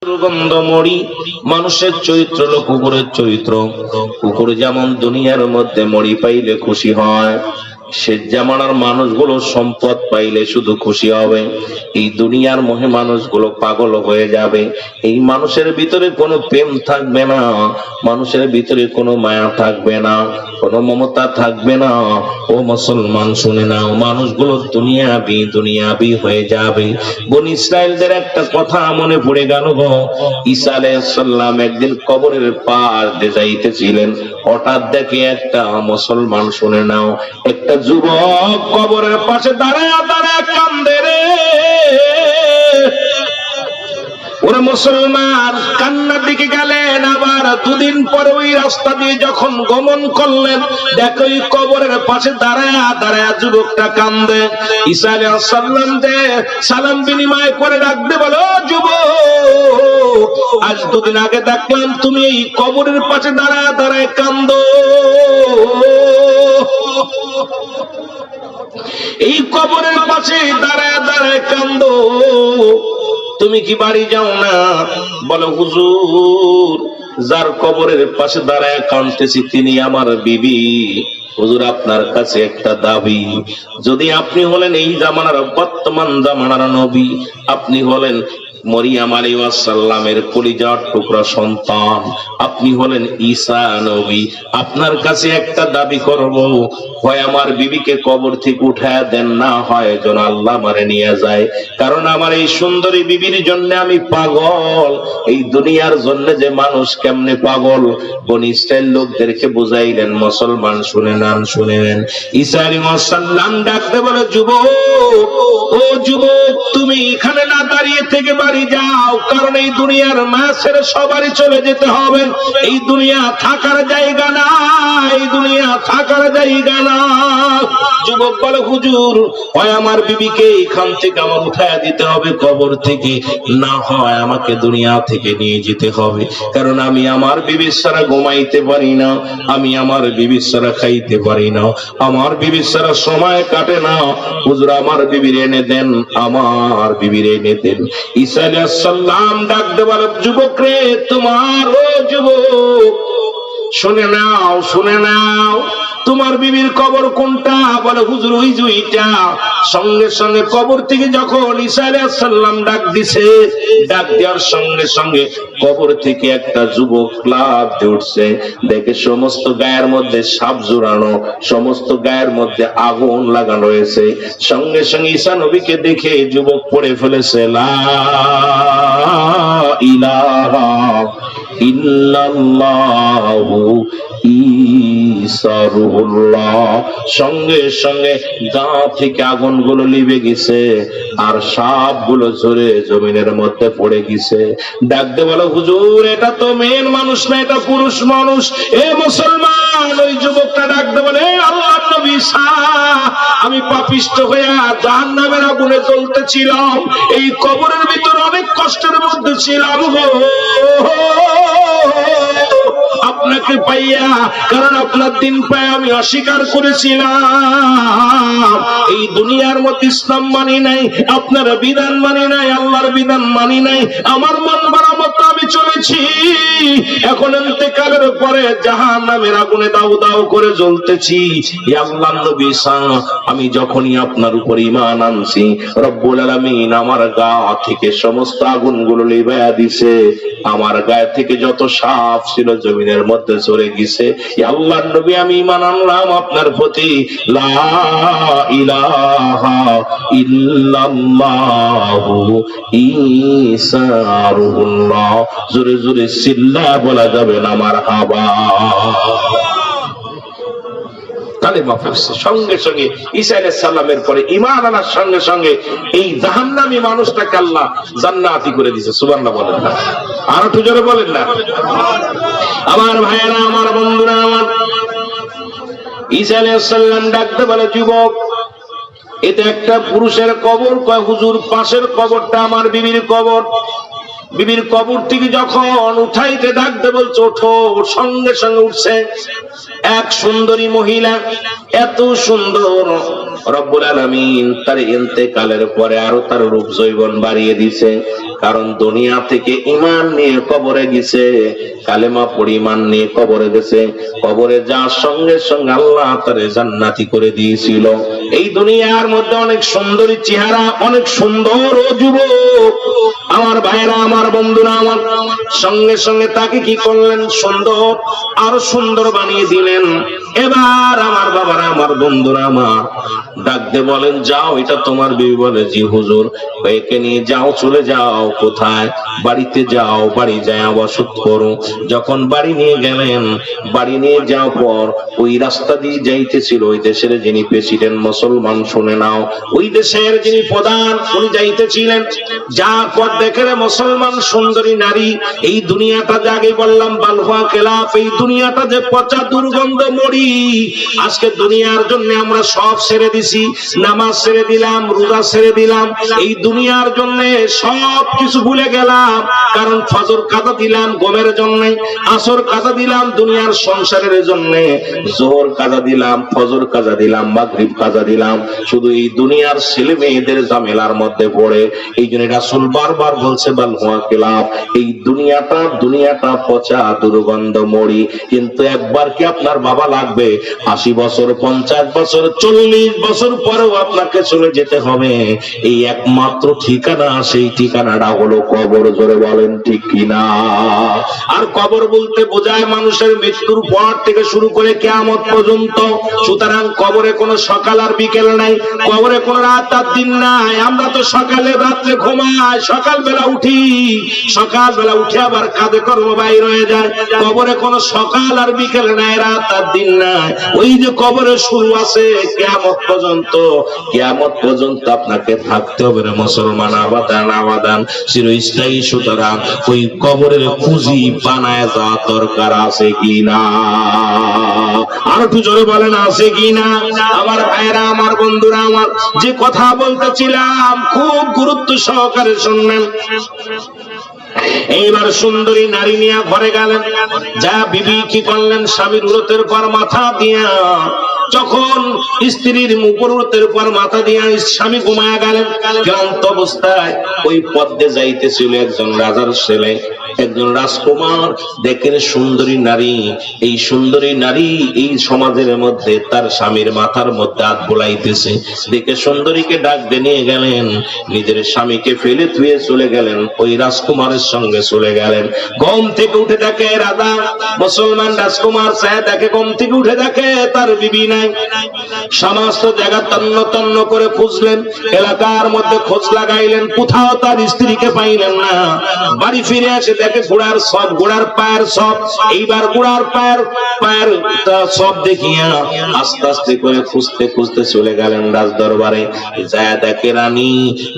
দুর্গন্ধ মরি। মানুষের চরিত্র হলো কুকুরের চরিত্র। কুকুর যেমন দুনিয়ার মধ্যে মরি পাইলে খুশি হয়, সে জামানার মানুষগুলো সম্পদ পাইলে শুধু খুশি হবে। এই দুনিয়ার মোহে মানুষগুলো পাগল হয়ে যাবে। এই মানুষের ভিতরে কোনো প্রেম থাকবে না, মানুষের ভিতরে কোনো মায়া থাকবে না, কোনো মমতা থাকবে না। ও মুসলমান শুনে নাও, মানুষগুলো দুনিয়াবি হয়ে যাবে। বনি ইসরায়েলদের একটা কথা মনে পড়ে গেল গো। ঈসা আলাইহিস সালাম একদিন কবরের পার দিয়ে যাইতেছিলেন, হঠাৎ দেখে একটা মুসলমান, শুনে নাও, একটা যুবক কবরের পাশে দাঁড়ায় কান্দে রে। ওরা মুসলমান কান্নার দিকে গেলেন, আবার দুদিন পরে ওই রাস্তা দিয়ে যখন গমন করলেন, দেখো ওই কবরের পাশে দাঁড়ায় যুবকটা কান্দে। ঈসা আলাইহিস সালাম যে সালাম বিনিময় করে ডাকতে বলো, যুবক, আজ দুদিন আগে দেখলাম তুমি এই কবরের পাশে দাঁড়ায় কান্দো। এই কবরের পাশে দাঁড়ায় কান্দো, তুমি কি বাড়ি যাও না? বলো, হুজুর, যার কবরের পাশে দাঁড়ায় কাঁদতেছি তিনি আমার বিবি। হুজুর, আপনার কাছে একটা দাবি, যদি আপনি হলেন এই জামানার বর্তমান জামানার নবী, আপনি হলেন মরিয়াম আলাইহিস সালামের কলিজার টুকরা সন্তান, আপনি হলেন ঈসা নবী, আপনার কাছে একটা দাবি করব, হয় আমার বিবিকে কবর থেকে উঠায় দেন, না হয় যেন আল্লাহ আমারে নিয়ে যায়। কারণ আমার এই সুন্দরী বিবির জন্য আমি পাগল। এই দুনিয়ার জন্য যে মানুষ কেমনে পাগল, বনি ইসরাইল লোকদেরকে বুঝাইলেন। মুসলমান শুনে নেন। ঈসা আলাইহিস সালাম ডাকতে বলে, যুবক, ও যুবক, তুমি এখানে না দাঁড়িয়ে থেকে বাড়ি যাও, কারণ এই দুনিয়ার মাছের সবারই চলে যেতে হবে। এই দুনিয়া থাকার জায়গা না, এই দুনিয়া থাকার জায়গা না। যুবক বলে, হুজুর, হয় আমার বিবিকে এখান থেকে আমার উঠায় দিতে হবে কবর থেকে, না হয় আমাকে দুনিয়া থেকে নিয়ে যেতে হবে। কারণ আমি আমার বিবির ছাড়া ঘুমাইতে পারি না, আমি আমার বিবির ছাড়া খাইতে পারি না, আমার বিবির ছাড়া সময় কাটে না। হুজুর, আমার বিবির এনে দেন, আমার বিবির এনে দেন। ঈসা আলাইহিস সালাম ডাকতে বলে, যুবক রে, তোমার, ও যুবক, শুনে নাও, তোমার বিবির কবর কোনটা? বলে, হুজুর, ওই জুইটা। সঙ্গে সঙ্গে কবর থেকে যখন ঈসা আলাইহিস সালাম ডাক দিছে, ডাক দেওয়ার সঙ্গে সঙ্গে কবর থেকে একটা যুবক লাফ দিয়ে উঠছে। দেখে সমস্ত গায়ের মধ্যে সাপ জোড়ানো, সমস্ত গায়ের মধ্যে আগুন লাগানো রয়েছে। সঙ্গে সঙ্গে ঈসা নবীকে দেখে যুবক পড়ে ফেলেছে, লা ইলাহা ইল্লাল্লাহু ঈসা রূহুল্লাহ। সঙ্গে সঙ্গে গা থেকে আগুনগুলো লিভে গেছে, আর সাপগুলো ঝরে জমিনের মধ্যে পড়ে গেছে। ডাকতে বলো, হুজুর, এটা তো মেন মানুষ না, এটা পুরুষ মানুষ। এ মুসলমান, ওই যুবকটা ডাকতে বলে, আল্লাহর নবী ঈসা, আমি পাপিষ্ঠ হইয়া জাহান্নামের আগুনে জ্বলতেছিলাম, এই কবরের ভিতর অনেক কষ্টের মধ্যে ছিলাম গো, আপনাকে পাইয়া, কারণ আপনার দিন পায় আমি অস্বীকার করেছিলাম। এই দুনিয়ার মধ্যে ইসলাম মানি নাই, আপনার বিধান মানি নাই, আল্লাহর বিধান মানি নাই, আমার মন বড় মতো আমি চলেছি। এখন ইন্তেকালের পরে জাহান্নামের আগুনে দাউ দাউ করে জ্বলতেছি। আল্লাহর নবী ঈসা, আমি যখনই আপনার উপর ঈমান আনছি, রব্বুল আলামিন আমার গা থেকে সমস্ত আগুনগুলো লিভাইয়া দিছে, আমার গায়ে থেকে যত সাপ ছিল জমিনের মধ্যে চলে গেছে। আল্লাহর নবী, আমি ঈমান আনলাম আপনার প্রতি, লা ইলাহা ইল্লাল্লাহু ঈসা রূহুল্লাহ। জোরে জোরে চিল্লা বলা যাবে না মারহাবা। কালেমা পড়ছে, সঙ্গে সঙ্গে ঈসা আলাইহিস সালামের পরে ঈমান আনার সঙ্গে সঙ্গে এই জাহান্নামী মানুষটাকে আল্লাহ জান্নাতি করে দিয়েছে। সুবহানাল্লাহ বলেন না? আর একটু জোরে বলেন না? আমার ভাইয়েরা, আমার বন্ধুরা, আমার ঈসা আলাইহিস সালাম ডাকতে বলে, যুবক, এটা একটা পুরুষের কবর। কয়, হুজুর, পাশের কবরটা আমার বিবির কবর। বিবির কবর থেকে যখন উঠাইতে ডাকতে বলছে, ওঠো, সঙ্গে সঙ্গে উঠছে এক সুন্দরী মহিলা। এত সুন্দর, রব্বুল আলামিন তার ইন্তেকালের পরে আরো তার রূপ যৌবন বাড়িয়ে দিছে। কারণ দুনিয়া থেকে ঈমান নিয়ে কবরে গেছে, কালেমা পড়ে ঈমান নিয়ে কবরে গেছে। কবরে যাওয়ার সঙ্গে সঙ্গে আল্লাহ তারে জান্নাতি করে দিয়েছিল। এই দুনিয়ার মধ্যে অনেক সুন্দরী চেহারা, অনেক সুন্দর ও যুবক আমার ভাইরা, আমার বন্ধুরা, আমার সঙ্গে সঙ্গে তাকে কি করলেন? সুন্দর, আরো সুন্দর বানিয়ে দিলেন। এবার আমার বাবারা, আমার বন্ধুরা, আমার ডাক দিয়ে বলেন, যাও, এটা তোমার বিবি। বলে, জি হুজুর। একে নিয়ে যাও, চলে যাও। কোথায়? বাড়িতে যাও, বাড়ি যায় বসত করো। যখন বাড়ি নিয়ে গেলেন, বাড়ি নিয়ে যাওয়ার পর ওই রাস্তা দিয়ে যাইতেছিল ওই দেশের যিনি প্রেসিডেন্ট মুসলমান, শুনে নাও, ওই দেশের যিনি প্রধান উনি যাইতেছিলেন। যার পর দেখে মুসলমান সুন্দরী নারী। এই দুনিয়াটা যে আগে বললাম বালহুয়া খেলাফ, এই দুনিয়াটা যে পচা দুর্গন্ধ মরি। আজকে দুনিয়ার জন্য আমরা সব ছেড়ে দিছি, নামাজ ছেড়ে দিলাম, রোজা ছেড়ে দিলাম, এই দুনিয়ার জন্য সব কিছু ভুলে গেলাম। কারণ ফজর কাজা দিলাম গমের জন্য, আসর কাজা দিলাম দুনিয়ার সংসারের জন্য, জোহর কাজা দিলাম, ফজর কাজা দিলাম, মাগরিব কাজা দিলাম, শুধু এই দুনিয়ার ছেলে মেয়েদের ঝামেলার মধ্যে পড়ে। এই জন্য রাসূল বারবার বলছে বালহুয়া খেলাফ, এই দুনিয়াটা পচা দুর্গন্ধ মরি। কিন্তু একবার কি আপনার বাবা লাগবে? 80 বছর, 50 বছর, 40 বছর পরেও আপনাকে চলে যেতে হবে। এই একমাত্র ঠিকানা, সেই ঠিকানাটা হলো কবর। জোরে বলেন ঠিক কিনা? আর কবর বলতে বোঝায় মানুষের মৃত্যুর পর থেকে শুরু করে কিয়ামত পর্যন্ত। সুতরাং কবরে কোনো সকাল আর বিকেল নাই, কবরে কোনো রাত আর দিন নাই। আমরা তো সকালে রাত্রে ঘুমাই, সকালবেলা উঠি, সকালবেলা উঠে আবার কাজে কর্ম বাইর হয়ে যায়। কবরে কোনো সকাল আর বিকেল নাই, রাত আর দিন নাই। ওই যে কবরে শুরু আছে কিয়ামত পর্যন্ত, কিয়ামত পর্যন্ত আপনাকে থাকতে হবে রে মুসলমান। আবাদান আবাদান চিরস্থায়ী। সুতরাং ওই কবরের পুঁজি বানায় যাওয়া দরকার আছে কিনা? আর একটু জোরে বলেন, আছে কিনা? আমার ভাইরা, আমার বন্ধুরা, আমার যে কথা বলতেছিলাম খুব গুরুত্ব সহকারে শুনবেন। এইবার সুন্দরী নারী নিয়ে ঘরে গেলেন। যা বিবি কি করলেন? স্বামীর উরতের পর মাথা দিয়া, যখন স্ত্রীর মুখের উপর মাথা দিয়া স্বামী ঘুমায়া গেলেন, ক্লান্ত অবস্থায় ওই পদ্মে যাইতেছিল একজন রাজার ছেলে, একজন রাজকুমার। দেখেন সুন্দরী নারী, এই সুন্দরী নারী এই সমাজের মধ্যে তার স্বামীর মাথার মধ্যে হাত বোলাইতেছে। দেখে সুন্দরীকে ডাক দিয়ে নিয়ে গেলেন, নিজের স্বামীকে ফেলে ধুয়ে চলে গেলেন, ওই রাজকুমারের সঙ্গে চলে গেলেন। ঘুম থেকে উঠে দেখে রাজা, মুসলমান রাজকুমার সাহেব দেখে, ঘুম থেকে উঠে দেখে তার বিবি নাই। সমস্ত জায়গা তন্ন তন্ন করে খুঁজলেন, এলাকার মধ্যে খোঁজ লাগাইলেন, কোথাও তার স্ত্রীকে পাইলেন না। বাড়ি ফিরে আসে দেখে ঘোড়ার সব, ঘোড়ার পায়ের সব। এইবার ঘোড়ার পায়ের সব দেখিয়া আস্তে আস্তে করে খুঁজতে খুঁজতে চলে গেলেন রাজ দরবারে। যা দেখে রানী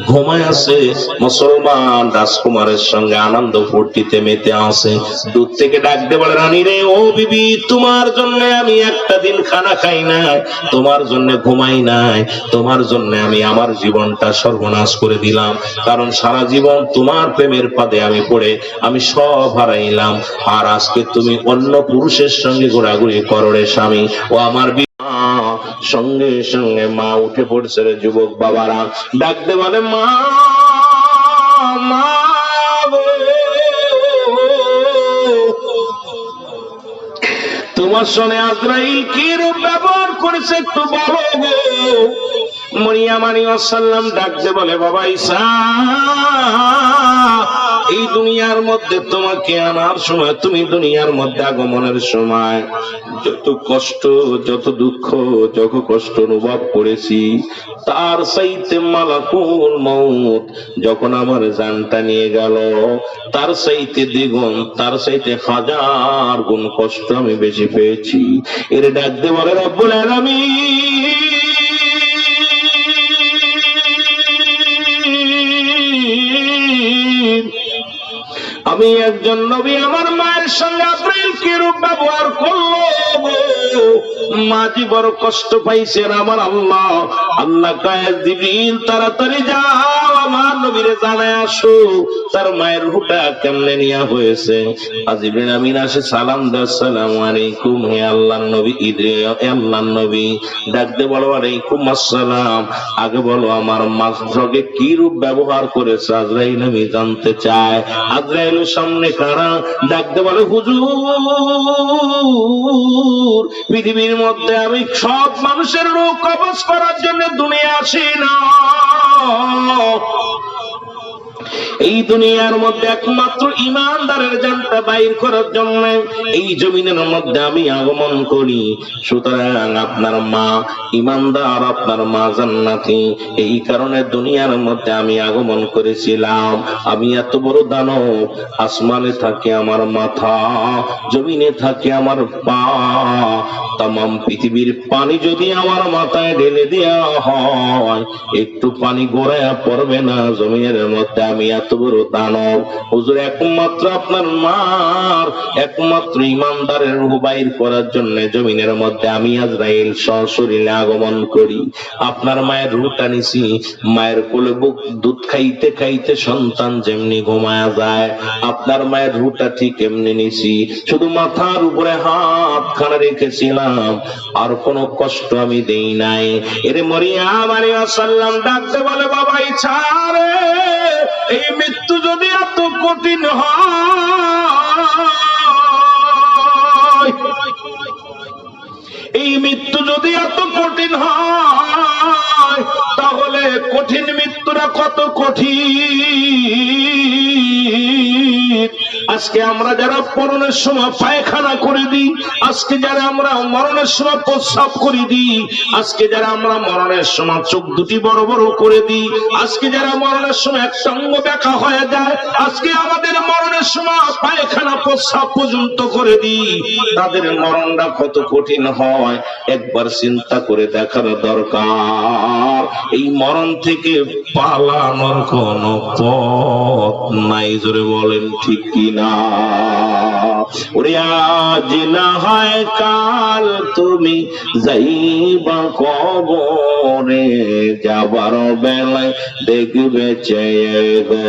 ঘুমায় আছে, মুসলমান রাজকুমারের সঙ্গে আনন্দ ফুর্তিতে মেতে আছে। দূর থেকে ডাক দিয়ে বলে, রানী রে, ও বিবি, তোমার জন্য আমি একটা দিন খানা খাই নাই, তোমার জন্য ঘুমাই নাই, তোমার জন্য আমি আমার জীবনটা সর্বনাশ করে দিলাম। কারণ সারা জীবন তোমার প্রেমের পাদে আমি পড়ে আমি সব হারাইলাম। আর আজকে তুমি অন্য পুরুষের সঙ্গে ঘোরাঘুরি করো রে স্বামী। ও আমার সঙ্গে সঙ্গে মা উঠে পড়ছে রে যুবক বাবারা। ডাকতে বলে, মা, মা তোমার সঙ্গে আজরাইল কি রূপ ব্যবহার করেছে একটু বলো গো। মরিয়ম আলাইহিস সালাম ডাকতে বলে, বাবা ঈসা, এই দুনিয়ার মধ্যে তোমাকে আনার সময়, তুমি দুনিয়ার মধ্যে আগমনের সময় যত কষ্ট, যত দুঃখ, যত কষ্ট অনুভব করেছি, তার চাইতে মালাকুল মউত যখন আমার জানটা নিয়ে গেল, তার চাইতে দ্বিগুণ, তার চাইতে 1000 গুণ কষ্ট আমি বেশি পেয়েছি। এর ডাকতে বলে, রব্বুল আলামিন, আমি একজন নবী, আমার মায়ের সঙ্গে আজরাইল কি রূপ ব্যবহার করলো, মাঝি বড় কষ্ট পাইছেন। আমার আল্লাহ, আল্লাহ কয়, জিবরিল তাড়াতাড়ি যাও, আমার নবীরে জানায় আসো তার মায়ের রূহটা কেমনে নিয়া হয়েছে। জিবরিল আমিন আসে সালাম দেয়, আসসালামু আলাইকুম হে আল্লাহর নবী। আল্লাহর নবী ডাক দিয়ে বলো ওয়ালাইকুম আসসালাম, আগে বলো আমার মা জগে কি রূপ ব্যবহার করেছে আজরাইল আমি জানতে চাই। আজরাইলের সামনে কারা ডাক দিয়ে বলে হুজুর পৃথিবীর মধ্যে আমি সব মানুষের রূহ কবজ করার জন্য দুনিয়া আসি না, এই দুনিয়ার মধ্যে একমাত্র ইমানদারের জানটা বাইর করার জন্য এই জমিনের মধ্যে আমি আগমন করি। সুতরাং আপনার মা ইমানদার, আপনার মা জান্নাতি, এই কারণে দুনিয়ার মধ্যে আমি আগমন করেছিলাম। আমি এত বড় দানব, আসমানে থাকে আমার মাথা, জমিনে থাকে আমার পা, তামাম পৃথিবীর পানি যদি আমার মাথায় ঢেলে দেওয়া হয় একটু পানি গোড়ায় পড়বে না জমিনের মধ্যে। আমি এত বড় দানব হুজুর, একমাত্র আপনার মার একমাত্র ইমানদারের রূহ বাইর করার জন্য জমিনের মধ্যে আমি আজরাইল সশরীরে আগমন করি। আপনার মায়ের রূহটা নিছি, মায়ের কোলে বুক দুধ খাইতে খাইতে সন্তান যেমনি ঘুমায়া যায় আপনার মায়ের রূহটা ঠিক এমনি নিছি, শুধু মাথার উপরে হাত খানা রেখেছিলাম, আর কোনো কষ্ট আমি দেই নাই। এরে মরিয়াম আলাইহিস সালাম ডাকতে বলে বাবা ইচ্ছা রে, এই মৃত্যু যদি এত কঠিন হয়, এই মৃত্যু যদি এত কঠিন হয় তাহলে কঠিন মৃত্যুটা কত কঠিন। আজকে আমরা যারা মরণের সময় পায়খানা করে দিই, আজকে যারা আমরা মরণের সময় প্রস্রাব করে দিই, আজকে যারা আমরা মরণের সময় চোখ দুটি বড় বড় করে দিই, আজকে যারা মরণের সময় একটা অঙ্গ ব্যাকা হয়ে যায়, আজকে আমাদের মরণের সময় পায়খানা প্রস্রাব পর্যন্ত করে দিই, তাদের মরণটা কত কঠিন হয় একবার চিন্তা করে দেখার দরকার। এই মরণ থেকে পালানোর কোন পথ নাই, জোরে বলেন ঠিক কিনা? ওরে আজ না হয় কাল তুমি যাইবা কবরে, যাবার বেলায় দেখবে চেয়ে গো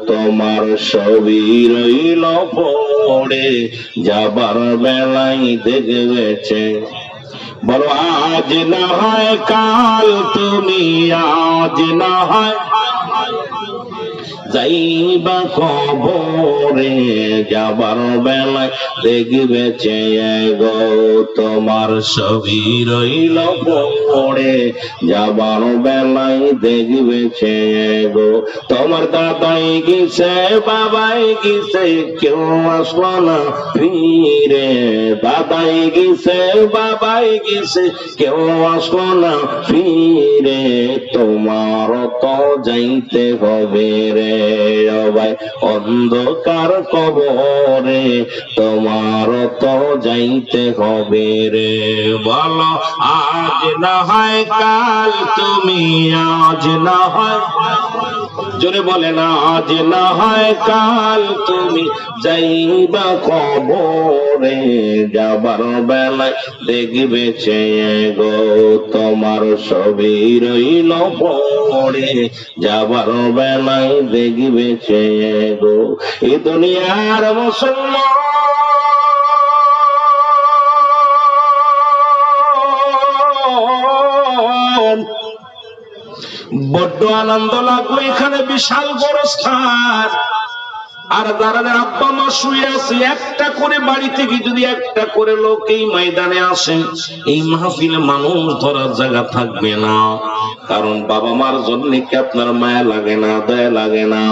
তোমার ছবি রইল পড়ে, যাবার বেলায় দেখবে চেয়ে। বলো আজ না হয় কাল তুমি, আজ না হয় যাইবা কবরে, যাবার বেলায় দেখবে চেয়ে গো তোমার ছবি রইল পড়ে, যাবার বেলায় দেখবে চেয়ে গো তোমার দাদাই গেছে বাবাই গেছে কেউ আসলো না ফিরে, দাদাই গেছে বাবাই গেছে কেউ আসলো না ফিরে, তোমার তো যাইতে হবে রে ভাই অন্ধকার কবরে, তোমার তো যাইতে হবে রে। বলো আজ না হয় কাল তুমি, আজ না হয়, জোরে বলে না আজ না হয় কাল তুমি যাইবা কবরে, যাবার বেলায় দেখবে চেয়ে গো তোমার ছবি রইল পড়ে, যাবার বেলায় দেখবে চেয়ে গো। এ দুনিয়ার মুসলমান বড্ড আনন্দ লাগলো, এখানে বিশাল বড় স্থান, আর যারা আব্বা মা শুয়ে আছে একটা করে বাড়ি থেকে যদি একটা করে লোক এই ময়দানে আসে, এই মাহফিলে মানুষ ধরার জায়গা থাকবে না। কারণ বাবা মার জন্য কি আপনার মায়া লাগে না, দয়া লাগে না?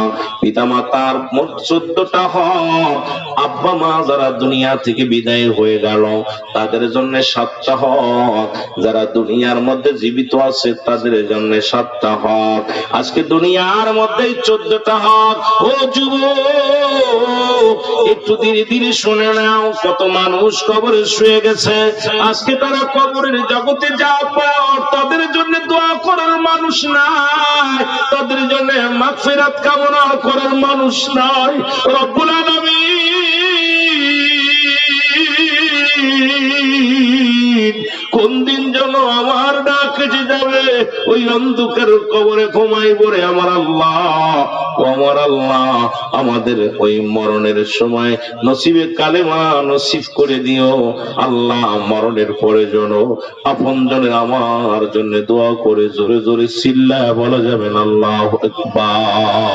পিতা মাতার মোট 14টা হক, আব্বা মা যারা দুনিয়া থেকে বিদায় হয়ে গেল তাদের জন্য 7টা হক, যারা দুনিয়ার মধ্যে জীবিত আছে তাদের জন্য 7টা হক। আজকে দুনিয়ার মধ্যে 14টা হক। ও যুবক একটু ধীরে ধীরে শুনে নাও, কত মানুষ কবরে শুয়ে গেছে, আজকে তারা কবরের জগতে যাওয়ার পর তাদের জন্য দোয়া করার মানুষ নাই, তাদের জন্য মাগফিরাত কামনা করার মানুষ নাই। রব্বুল আলামিন কোন দিন যেন আমার ডাকে বেঁচে যাবে, ওই অন্ধকার কবরে ঘুমাইব রে আমার আল্লাহ। ও আমার আল্লাহ, আমাদের ওই মরণের সময় নসিবে কালেমা নসিব করে দিও আল্লাহ। মরণের পরে যেন আপন জনের আমার জন্য দোয়া করে জোরে জোরে চিল্লায় বলা যাবেন আল্লাহু আকবার।